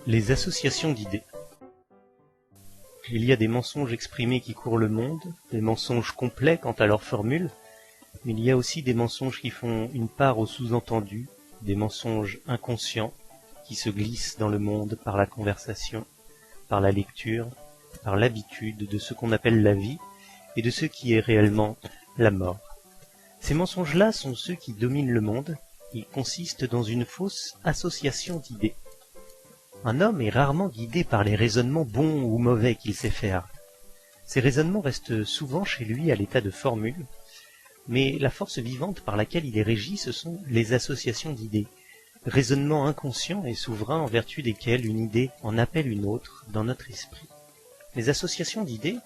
Les associations d'idées. Il y a des mensonges exprimés qui courent le monde, des mensonges complets quant à leur formule, mais il y a aussi des mensonges qui font une part au sous-entendu, des mensonges inconscients qui se glissent dans le monde par la conversation, par la lecture, par l'habitude de ce qu'on appelle la vie et de ce qui est réellement la mort. Ces mensonges-là sont ceux qui dominent le monde, ils consistent dans une fausse association d'idées. Un homme est rarement guidé par les raisonnements bons ou mauvais qu'il sait faire. Ces raisonnements restent souvent chez lui à l'état de formule, mais la force vivante par laquelle il est régi, ce sont les associations d'idées, raisonnements inconscients et souverains en vertu desquels une idée en appelle une autre dans notre esprit. Les associations d'idées,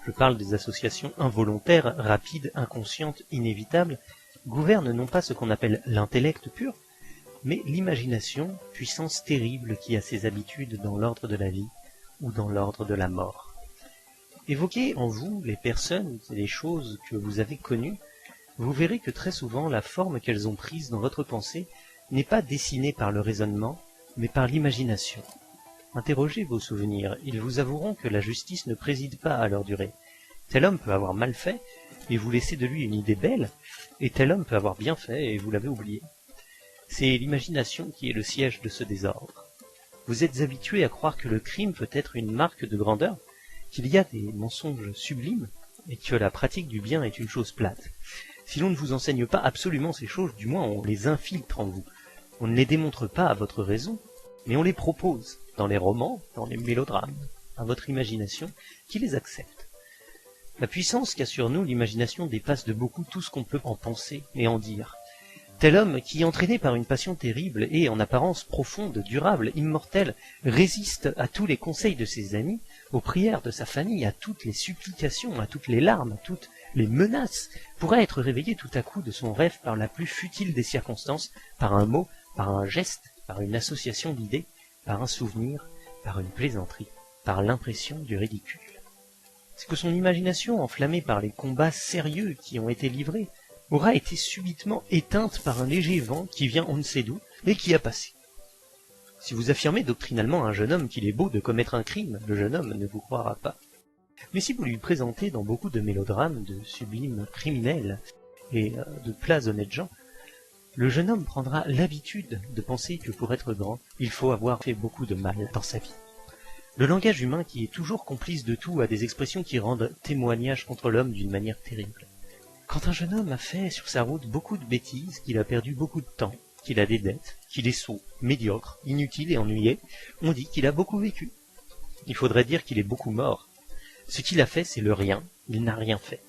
je parle des associations involontaires, rapides, inconscientes, inévitables, gouvernent non pas ce qu'on appelle l'intellect pur, mais l'imagination, puissance terrible qui a ses habitudes dans l'ordre de la vie ou dans l'ordre de la mort. Évoquez en vous les personnes et les choses que vous avez connues, vous verrez que très souvent la forme qu'elles ont prise dans votre pensée n'est pas dessinée par le raisonnement, mais par l'imagination. Interrogez vos souvenirs, ils vous avoueront que la justice ne préside pas à leur durée. Tel homme peut avoir mal fait, et vous laissez de lui une idée belle, et tel homme peut avoir bien fait, et vous l'avez oublié. C'est l'imagination qui est le siège de ce désordre. Vous êtes habitué à croire que le crime peut être une marque de grandeur, qu'il y a des mensonges sublimes, et que la pratique du bien est une chose plate. Si l'on ne vous enseigne pas absolument ces choses, du moins on les infiltre en vous. On ne les démontre pas à votre raison, mais on les propose, dans les romans, dans les mélodrames, à votre imagination, qui les accepte. La puissance qu'a sur nous l'imagination dépasse de beaucoup tout ce qu'on peut en penser et en dire. Tel homme qui, entraîné par une passion terrible et en apparence profonde, durable, immortelle, résiste à tous les conseils de ses amis, aux prières de sa famille, à toutes les supplications, à toutes les larmes, à toutes les menaces, pourrait être réveillé tout à coup de son rêve par la plus futile des circonstances, par un mot, par un geste, par une association d'idées, par un souvenir, par une plaisanterie, par l'impression du ridicule. C'est que son imagination, enflammée par les combats sérieux qui ont été livrés, aura été subitement éteinte par un léger vent qui vient on ne sait d'où et qui a passé. Si vous affirmez doctrinalement à un jeune homme qu'il est beau de commettre un crime, le jeune homme ne vous croira pas. Mais si vous lui présentez dans beaucoup de mélodrames de sublimes criminels et de plats honnêtes gens, le jeune homme prendra l'habitude de penser que pour être grand, il faut avoir fait beaucoup de mal dans sa vie. Le langage humain qui est toujours complice de tout a des expressions qui rendent témoignage contre l'homme d'une manière terrible. Quand un jeune homme a fait sur sa route beaucoup de bêtises, qu'il a perdu beaucoup de temps, qu'il a des dettes, qu'il est sot, médiocre, inutile et ennuyé, on dit qu'il a beaucoup vécu. Il faudrait dire qu'il est beaucoup mort. Ce qu'il a fait, c'est le rien, il n'a rien fait.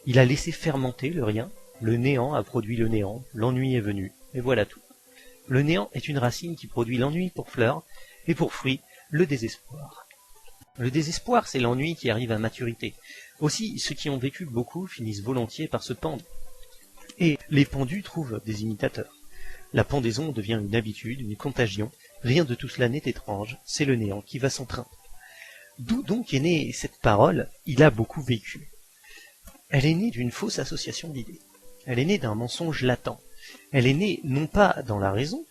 Il a laissé fermenter le rien, le néant a produit le néant, l'ennui est venu, et voilà tout. Le néant est une racine qui produit l'ennui pour fleur, et pour fruit, le désespoir. Le désespoir, c'est l'ennui qui arrive à maturité. Aussi, ceux qui ont vécu beaucoup finissent volontiers par se pendre. Et les pendus trouvent des imitateurs. La pendaison devient une habitude, une contagion. Rien de tout cela n'est étrange, c'est le néant qui va s'entraîner. D'où donc est née cette parole « il a beaucoup vécu ». Elle est née d'une fausse association d'idées. Elle est née d'un mensonge latent. Elle est née non pas dans la raison,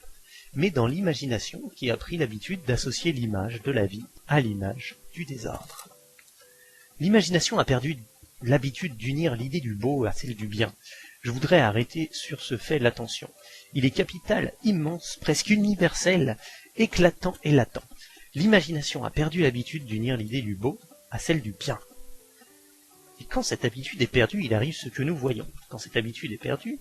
mais dans l'imagination qui a pris l'habitude d'associer l'image de la vie à l'image du désordre. L'imagination a perdu l'habitude d'unir l'idée du beau à celle du bien. Je voudrais arrêter sur ce fait l'attention. Il est capital, immense, presque universel, éclatant et latent. L'imagination a perdu l'habitude d'unir l'idée du beau à celle du bien. Et quand cette habitude est perdue, il arrive ce que nous voyons. Quand cette habitude est perdue,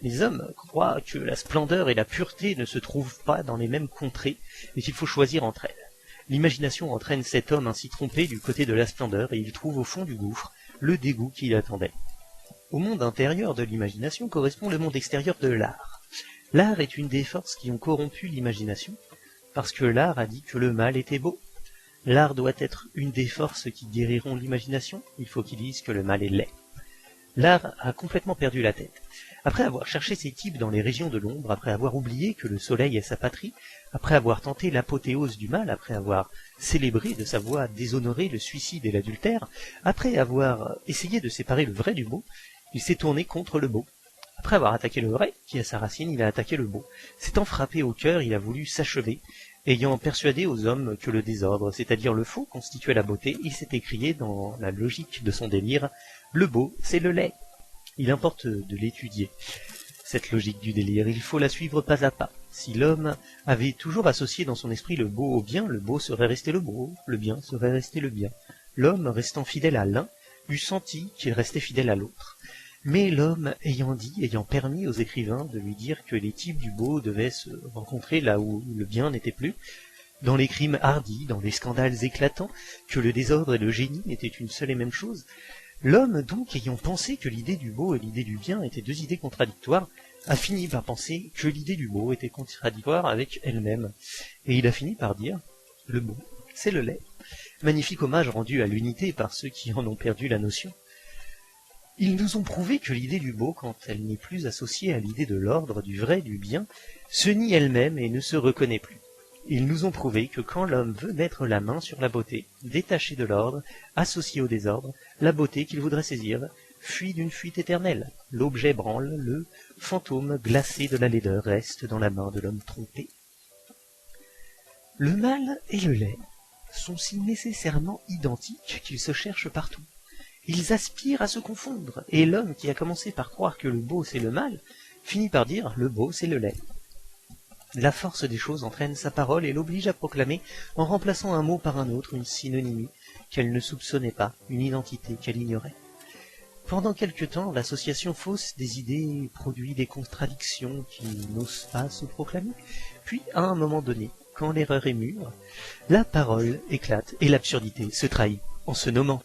les hommes croient que la splendeur et la pureté ne se trouvent pas dans les mêmes contrées et qu'il faut choisir entre elles. L'imagination entraîne cet homme ainsi trompé du côté de la splendeur et il trouve au fond du gouffre le dégoût qui l'attendait. Au monde intérieur de l'imagination correspond le monde extérieur de l'art. L'art est une des forces qui ont corrompu l'imagination parce que l'art a dit que le mal était beau. L'art doit être une des forces qui guériront l'imagination, il faut qu'ils disent que le mal est laid. L'art a complètement perdu la tête. Après avoir cherché ses types dans les régions de l'ombre, après avoir oublié que le soleil est sa patrie, après avoir tenté l'apothéose du mal, après avoir célébré de sa voix déshonorée le suicide et l'adultère, après avoir essayé de séparer le vrai du beau, il s'est tourné contre le beau. Après avoir attaqué le vrai, qui a sa racine, il a attaqué le beau. S'étant frappé au cœur, il a voulu s'achever, Ayant persuadé aux hommes que le désordre, c'est-à-dire le faux, constituait la beauté, il s'est écrié dans la logique de son délire « Le beau, c'est le laid ». Il importe de l'étudier, cette logique du délire, il faut la suivre pas à pas. Si l'homme avait toujours associé dans son esprit le beau au bien, le beau serait resté le beau, le bien serait resté le bien. L'homme, restant fidèle à l'un, eût senti qu'il restait fidèle à l'autre. Mais l'homme ayant permis aux écrivains de lui dire que les types du beau devaient se rencontrer là où le bien n'était plus, dans les crimes hardis, dans les scandales éclatants, que le désordre et le génie étaient une seule et même chose, l'homme donc ayant pensé que l'idée du beau et l'idée du bien étaient deux idées contradictoires, a fini par penser que l'idée du beau était contradictoire avec elle-même, et il a fini par dire « Le beau, c'est le laid ». Magnifique hommage rendu à l'unité par ceux qui en ont perdu la notion. Ils nous ont prouvé que l'idée du beau, quand elle n'est plus associée à l'idée de l'ordre, du vrai, du bien, se nie elle-même et ne se reconnaît plus. Ils nous ont prouvé que quand l'homme veut mettre la main sur la beauté, détachée de l'ordre, associée au désordre, la beauté qu'il voudrait saisir fuit d'une fuite éternelle. L'objet branle, le fantôme glacé de la laideur reste dans la main de l'homme trompé. Le mal et le laid sont si nécessairement identiques qu'ils se cherchent partout. Ils aspirent à se confondre, et l'homme qui a commencé par croire que le beau c'est le mal, finit par dire le beau c'est le laid. La force des choses entraîne sa parole et l'oblige à proclamer, en remplaçant un mot par un autre, une synonymie qu'elle ne soupçonnait pas, une identité qu'elle ignorait. Pendant quelque temps, l'association fausse des idées produit des contradictions qui n'osent pas se proclamer, puis à un moment donné, quand l'erreur est mûre, la parole éclate et l'absurdité se trahit en se nommant.